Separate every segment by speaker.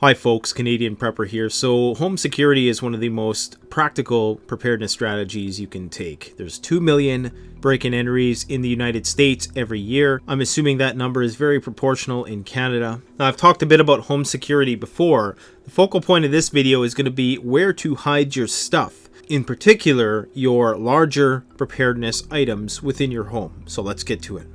Speaker 1: Hi folks, Canadian Prepper here. So home security is one of the most practical preparedness strategies you can take. There's 2 million break-in entries in the United States every year. I'm assuming that number is very proportional in Canada. Now, I've talked a bit about home security before. The focal point of this video is going to be where to hide your stuff. In particular, your larger preparedness items within your home. So let's get to it.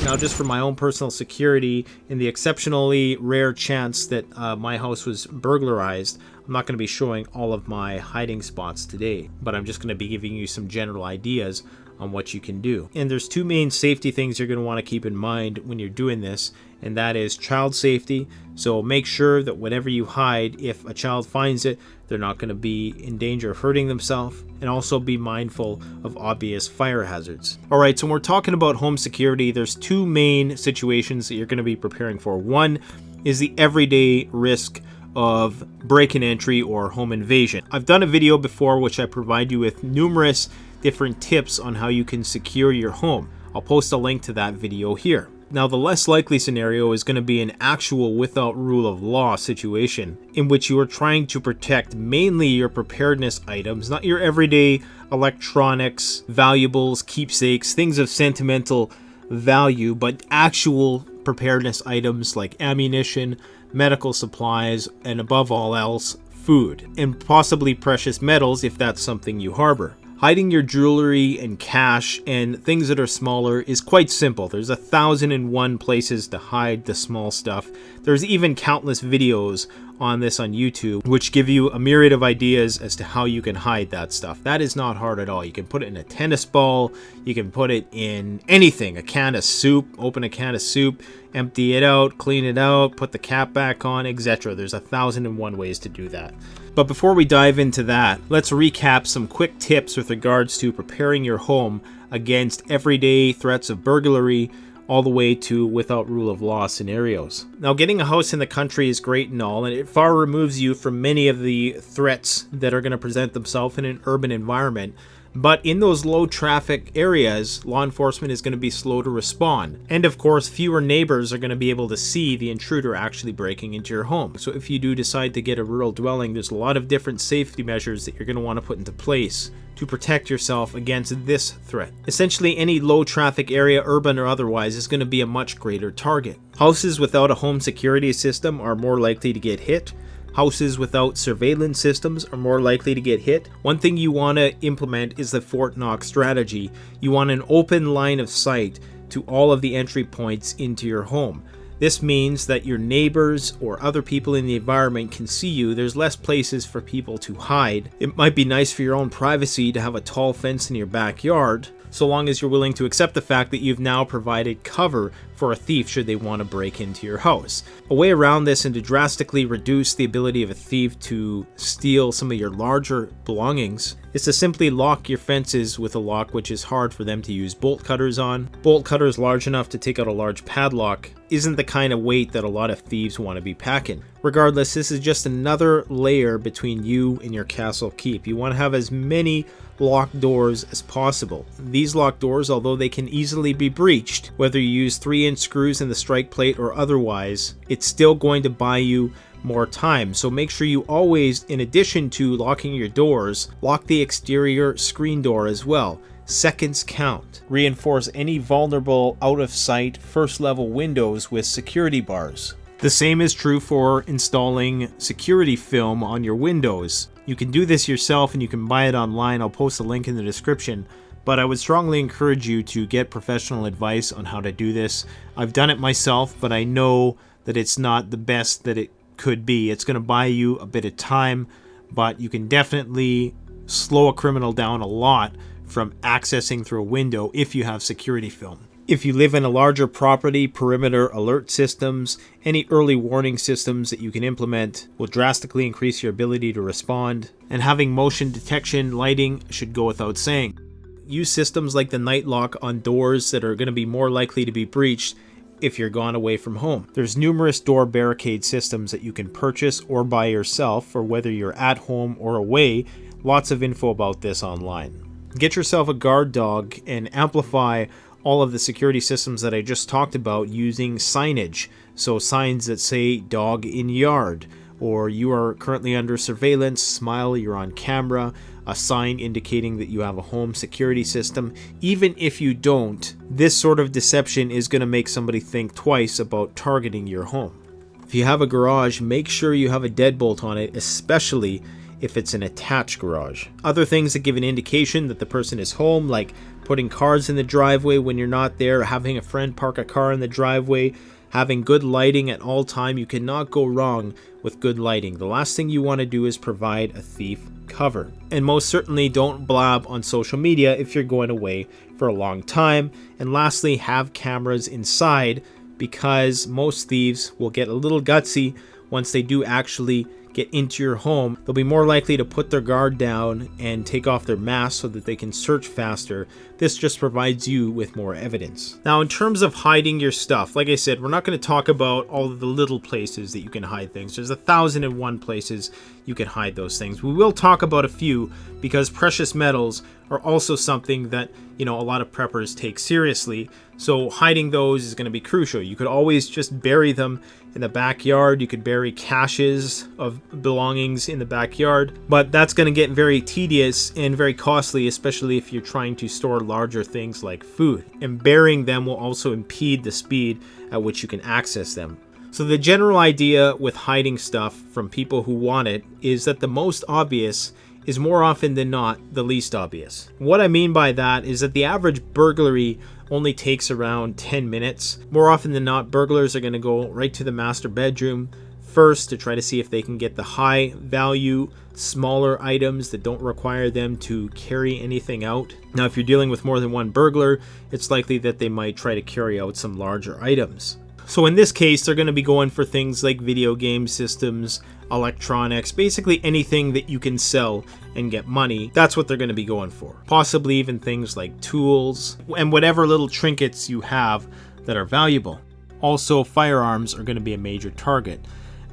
Speaker 1: Now, just for my own personal security, in the exceptionally rare chance that my house was burglarized, I'm not going to be showing all of my hiding spots today, but I'm just going to be giving you some general ideas on what you can do. And there's two main safety things you're going to want to keep in mind when you're doing this, and that is child safety. So make sure that whatever you hide, if a child finds it, they're not going to be in danger of hurting themselves, and also be mindful of obvious fire hazards. All right, so when we're talking about home security, there's two main situations that you're going to be preparing for. One is the everyday risk of break-in entry or home invasion. I've done a video before which I provide you with numerous different tips on how you can secure your home. I'll post a link to that video here. Now, the less likely scenario is going to be an actual without rule of law situation in which you are trying to protect mainly your preparedness items, not your everyday electronics, valuables, keepsakes, things of sentimental value, but actual preparedness items like ammunition, medical supplies, and above all else, food, and possibly precious metals if that's something you harbor. Hiding your jewelry and cash and things that are smaller is quite simple. There's 1,001 places to hide the small stuff. There's even countless videos on this on YouTube which give you a myriad of ideas as to how you can hide that stuff. That is not hard at all. You can put it in a tennis ball, you can put it in anything, a can of soup, open a can of soup, empty it out, clean it out, put the cap back on, etc. There's 1,001 ways to do that. But before we dive into that, let's recap some quick tips with regards to preparing your home against everyday threats of burglary all the way to without rule of law scenarios. Now, getting a house in the country is great and all, and it far removes you from many of the threats that are going to present themselves in an urban environment. But in those low traffic areas, law enforcement is going to be slow to respond. And of course, fewer neighbors are going to be able to see the intruder actually breaking into your home. So if you do decide to get a rural dwelling, there's a lot of different safety measures that you're going to want to put into place to protect yourself against this threat. Essentially, any low traffic area, urban or otherwise, is going to be a much greater target. Houses without a home security system are more likely to get hit. Houses without surveillance systems are more likely to get hit. One thing you want to implement is the Fort Knox strategy. You want an open line of sight to all of the entry points into your home. This means that your neighbors or other people in the environment can see you. There's less places for people to hide. It might be nice for your own privacy to have a tall fence in your backyard, so long as you're willing to accept the fact that you've now provided cover for a thief should they want to break into your house. A way around this and to drastically reduce the ability of a thief to steal some of your larger belongings is to simply lock your fences with a lock which is hard for them to use bolt cutters on. Bolt cutters large enough to take out a large padlock isn't the kind of weight that a lot of thieves want to be packing. Regardless, this is just another layer between you and your castle keep. You want to have as many locked doors as possible. These locked doors, although they can easily be breached, whether you use 3-inch screws in the strike plate or otherwise, it's still going to buy you more time. So make sure you always, in addition to locking your doors, lock the exterior screen door as well. Seconds count. Reinforce any vulnerable out of sight first level windows with security bars. The same is true for installing security film on your windows. You can do this yourself and you can buy it online. I'll post a link in the description, but I would strongly encourage you to get professional advice on how to do this. I've done it myself, but I know that it's not the best that it could be. It's going to buy you a bit of time, but you can definitely slow a criminal down a lot from accessing through a window if you have security film. If you live in a larger property, perimeter alert systems, any early warning systems that you can implement will drastically increase your ability to respond. And having motion detection lighting should go without saying. Use systems like the night lock on doors that are going to be more likely to be breached if you're gone away from home. There's numerous door barricade systems that you can purchase or buy yourself for whether you're at home or away. Lots of info about this online. Get yourself a guard dog and amplify all of the security systems that I just talked about using signage. So signs that say dog in yard, or you are currently under surveillance, smile, you're on camera, a sign indicating that you have a home security system. Even if you don't, this sort of deception is going to make somebody think twice about targeting your home. If you have a garage, make sure you have a deadbolt on it, especially if it's an attached garage. Other things that give an indication that the person is home, like putting cars in the driveway when you're not there, having a friend park a car in the driveway, having good lighting at all time. You cannot go wrong with good lighting. The last thing you want to do is provide a thief cover. And most certainly don't blab on social media if you're going away for a long time. And lastly, have cameras inside, because most thieves will get a little gutsy once they do actually get into your home. They'll be more likely to put their guard down and take off their mask so that they can search faster. This just provides you with more evidence. Now, in terms of hiding your stuff, like I said, we're not going to talk about all of the little places that you can hide things. There's 1,001 places you can hide those things. We will talk about a few, because precious metals are also something that, a lot of preppers take seriously. So hiding those is going to be crucial. You could always just bury them in the backyard. You could bury caches of belongings in the backyard, but that's going to get very tedious and very costly, especially if you're trying to store larger things like food. And burying them will also impede the speed at which you can access them. So the general idea with hiding stuff from people who want it is that the most obvious is more often than not the least obvious. What I mean by that is that the average burglary only takes around 10 minutes. More often than not, burglars are going to go right to the master bedroom first to try to see if they can get the high value, smaller items that don't require them to carry anything out. Now, if you're dealing with more than one burglar, it's likely that they might try to carry out some larger items. So in this case, they're going to be going for things like video game systems, electronics, basically anything that you can sell and get money. That's what they're going to be going for. Possibly even things like tools and whatever little trinkets you have that are valuable. Also, firearms are going to be a major target.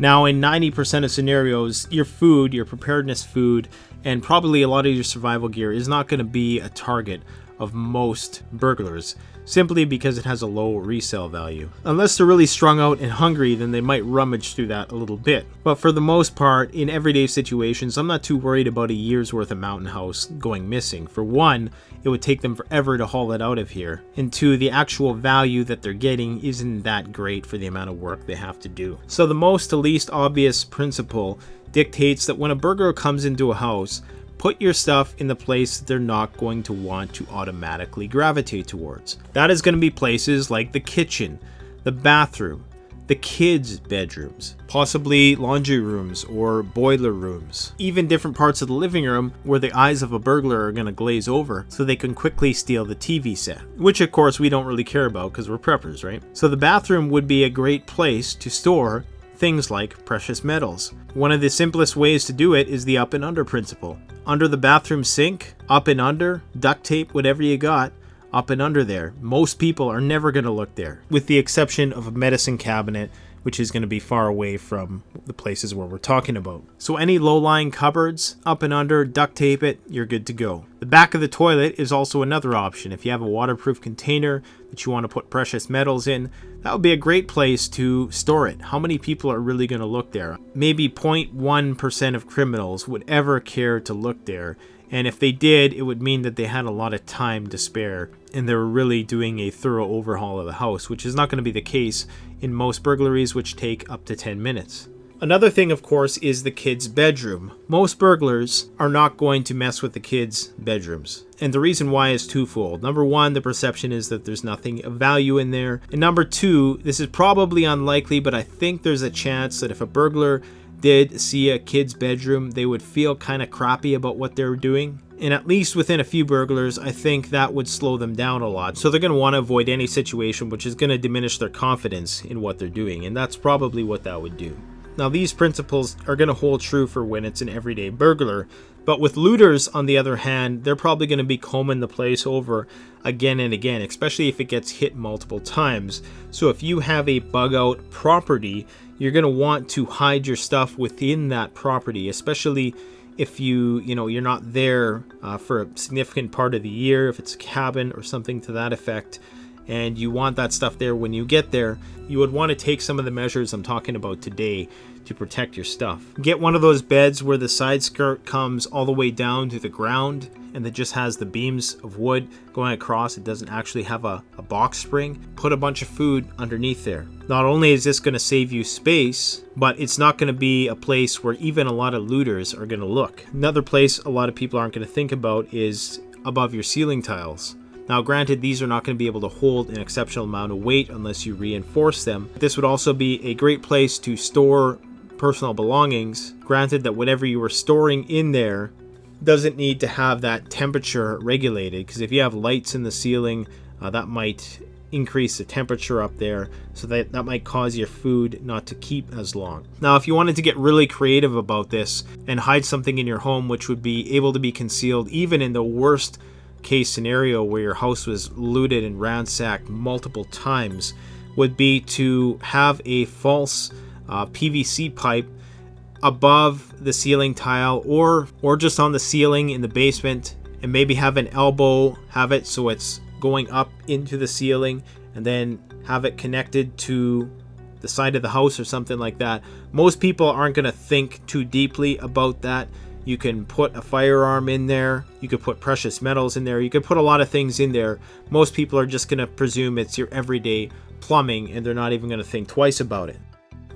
Speaker 1: Now, in 90% of scenarios, your food, your preparedness food, and probably a lot of your survival gear is not going to be a target of most burglars, simply because it has a low resale value. Unless they're really strung out and hungry, then they might rummage through that a little bit. But for the most part, in everyday situations, I'm not too worried about a year's worth of mountain house going missing. For one, it would take them forever to haul it out of here. And two, the actual value that they're getting isn't that great for the amount of work they have to do. So the most to least obvious principle dictates that when a burglar comes into a house, put your stuff in the place they're not going to want to automatically gravitate towards. That is going to be places like the kitchen, the bathroom, the kids' bedrooms, possibly laundry rooms or boiler rooms, even different parts of the living room where the eyes of a burglar are going to glaze over so they can quickly steal the TV set, which of course we don't really care about because we're preppers, right? So the bathroom would be a great place to store things like precious metals. One of the simplest ways to do it is the up and under principle. Under the bathroom sink, up and under, duct tape, whatever you got, up and under there. Most people are never going to look there, with the exception of a medicine cabinet, which is going to be far away from the places where we're talking about. So any low-lying cupboards, up and under, duct tape it, you're good to go. The back of the toilet is also another option. If you have a waterproof container that you want to put precious metals in, that would be a great place to store it. How many people are really going to look there? Maybe 0.1% of criminals would ever care to look there. And if they did, it would mean that they had a lot of time to spare and they were really doing a thorough overhaul of the house, which is not going to be the case in most burglaries, which take up to 10 minutes. Another thing, of course, is the kids' bedroom. Most burglars are not going to mess with the kids' bedrooms. And the reason why is twofold. Number one, the perception is that there's nothing of value in there. And number two, this is probably unlikely, but I think there's a chance that if a burglar did see a kid's bedroom, they would feel kind of crappy about what they're doing. And at least within a few burglars, I think that would slow them down a lot. So they're going to want to avoid any situation which is going to diminish their confidence in what they're doing. And that's probably what that would do. Now, these principles are going to hold true for when it's an everyday burglar. But with looters, on the other hand, they're probably going to be combing the place over again and again, especially if it gets hit multiple times. So if you have a bug out property, you're going to want to hide your stuff within that property, especially if you're not there for a significant part of the year, if it's a cabin or something to that effect. and you want that stuff there when you get there, you would want to take some of the measures I'm talking about today to protect your stuff. Get one of those beds where the side skirt comes all the way down to the ground and that just has the beams of wood going across. It doesn't actually have a box spring. Put a bunch of food underneath there. Not only is this going to save you space, but it's not going to be a place where even a lot of looters are going to look. Another place a lot of people aren't going to think about is above your ceiling tiles. Now granted, these are not going to be able to hold an exceptional amount of weight unless you reinforce them. This would also be a great place to store personal belongings. Granted that whatever you were storing in there doesn't need to have that temperature regulated, because if you have lights in the ceiling, that might increase the temperature up there, so that might cause your food not to keep as long. Now if you wanted to get really creative about this and hide something in your home which would be able to be concealed even in the worst case scenario where your house was looted and ransacked multiple times, would be to have a false PVC pipe above the ceiling tile or just on the ceiling in the basement, and maybe have an elbow, have it so it's going up into the ceiling, and then have it connected to the side of the house or something like that. Most people aren't going to think too deeply about that. You can put a firearm in there, you could put precious metals in there, you could put a lot of things in there. Most people are just going to presume it's your everyday plumbing, and they're not even going to think twice about it.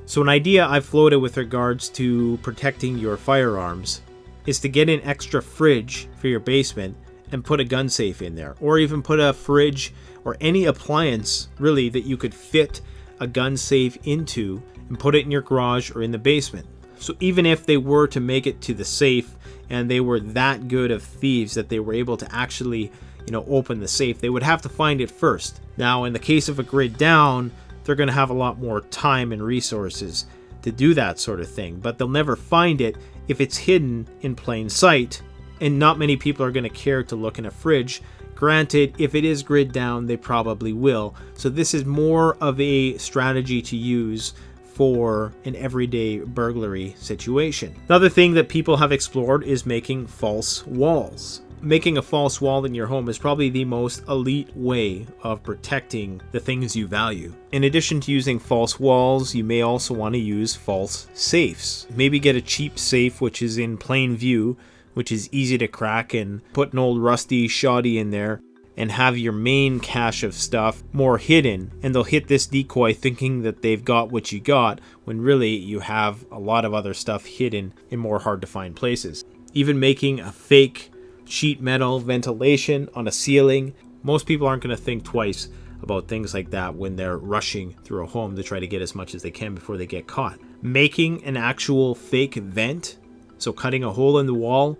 Speaker 1: So an idea I've floated with regards to protecting your firearms is to get an extra fridge for your basement and put a gun safe in there, or even put a fridge or any appliance really that you could fit a gun safe into and put it in your garage or in the basement. So even if they were to make it to the safe and they were that good of thieves that they were able to actually, open the safe, they would have to find it first. Now in the case of a grid down, they're going to have a lot more time and resources to do that sort of thing, but they'll never find it if it's hidden in plain sight, and not many people are going to care to look in a fridge. Granted, if it is grid down, they probably will. So this is more of a strategy to use for an everyday burglary situation. Another thing that people have explored is making false walls. Making a false wall in your home is probably the most elite way of protecting the things you value. In addition to using false walls, you may also want to use false safes. Maybe get a cheap safe which is in plain view, which is easy to crack, and put an old rusty shoddy in there and have your main cache of stuff more hidden, and they'll hit this decoy thinking that they've got what you got, when really you have a lot of other stuff hidden in more hard to find places. Even making a fake sheet metal ventilation on a ceiling, most people aren't going to think twice about things like that when they're rushing through a home to try to get as much as they can before they get caught. Making an actual fake vent, so cutting a hole in the wall,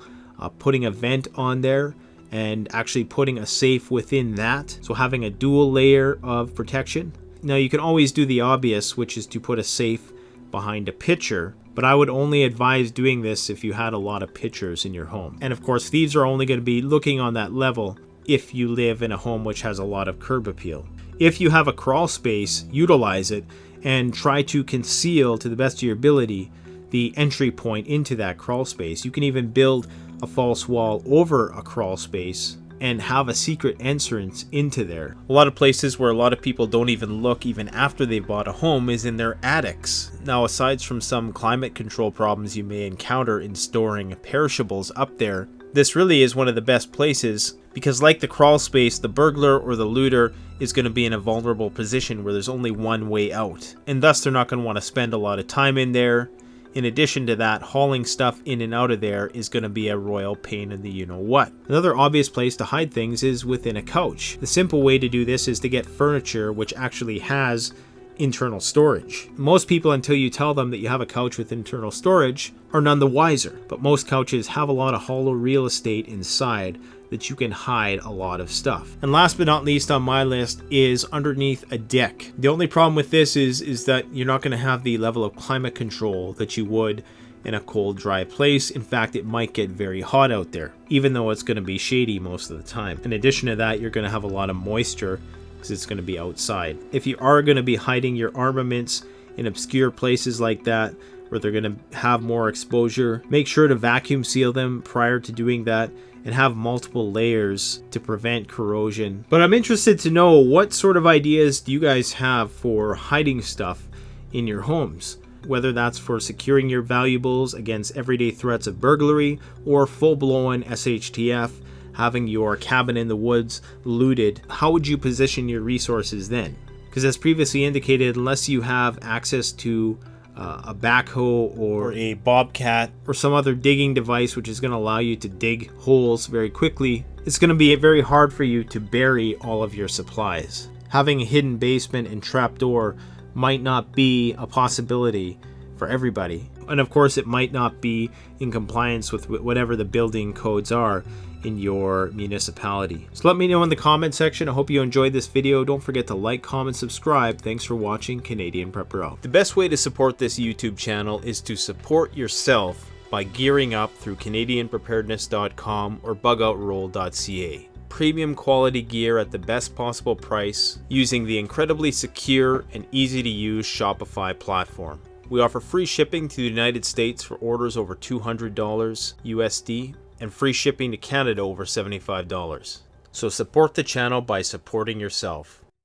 Speaker 1: putting a vent on there, and actually putting a safe within that, so having a dual layer of protection. Now you can always do the obvious, which is to put a safe behind a pitcher, but I would only advise doing this if you had a lot of pitchers in your home. And of course, thieves are only going to be looking on that level if you live in a home which has a lot of curb appeal. If you have a crawl space, utilize it and try to conceal to the best of your ability the entry point into that crawl space. You can even build a false wall over a crawl space and have a secret entrance into there. A lot of places where a lot of people don't even look even after they've bought a home is in their attics. Now, aside from some climate control problems you may encounter in storing perishables up there, this really is one of the best places, because like the crawl space, the burglar or the looter is going to be in a vulnerable position where there's only one way out, and thus they're not going to want to spend a lot of time in there. In addition to that, hauling stuff in and out of there is going to be a royal pain in the you-know-what. Another obvious place to hide things is within a couch. The simple way to do this is to get furniture which actually has internal storage. Most people, until you tell them that you have a couch with internal storage, are none the wiser. But most couches have a lot of hollow real estate inside that you can hide a lot of stuff. And last but not least on my list is underneath a deck. The only problem with this is that you're not going to have the level of climate control that you would in a cold, dry place. In fact, it might get very hot out there, even though it's going to be shady most of the time. In addition to that, you're going to have a lot of moisture because it's going to be outside. If you are going to be hiding your armaments in obscure places like that, where they're going to have more exposure, make sure to vacuum seal them prior to doing that, and have multiple layers to prevent corrosion. But I'm interested to know, what sort of ideas do you guys have for hiding stuff in your homes? Whether that's for securing your valuables against everyday threats of burglary or full-blown SHTF, having your cabin in the woods looted. How would you position your resources then? Because as previously indicated, unless you have access to a backhoe or a bobcat or some other digging device which is going to allow you to dig holes very quickly, it's going to be very hard for you to bury all of your supplies. Having a hidden basement and trapdoor might not be a possibility for everybody. And of course, it might not be in compliance with whatever the building codes are in your municipality. So let me know in the comment section. I hope you enjoyed this video. Don't forget to like, comment, subscribe. Thanks for watching Canadian Prepper Out. The best way to support this YouTube channel is to support yourself by gearing up through CanadianPreparedness.com or BugOutRoll.ca. Premium quality gear at the best possible price using the incredibly secure and easy to use Shopify platform. We offer free shipping to the United States for orders over $200 USD and free shipping to Canada over $75. So support the channel by supporting yourself.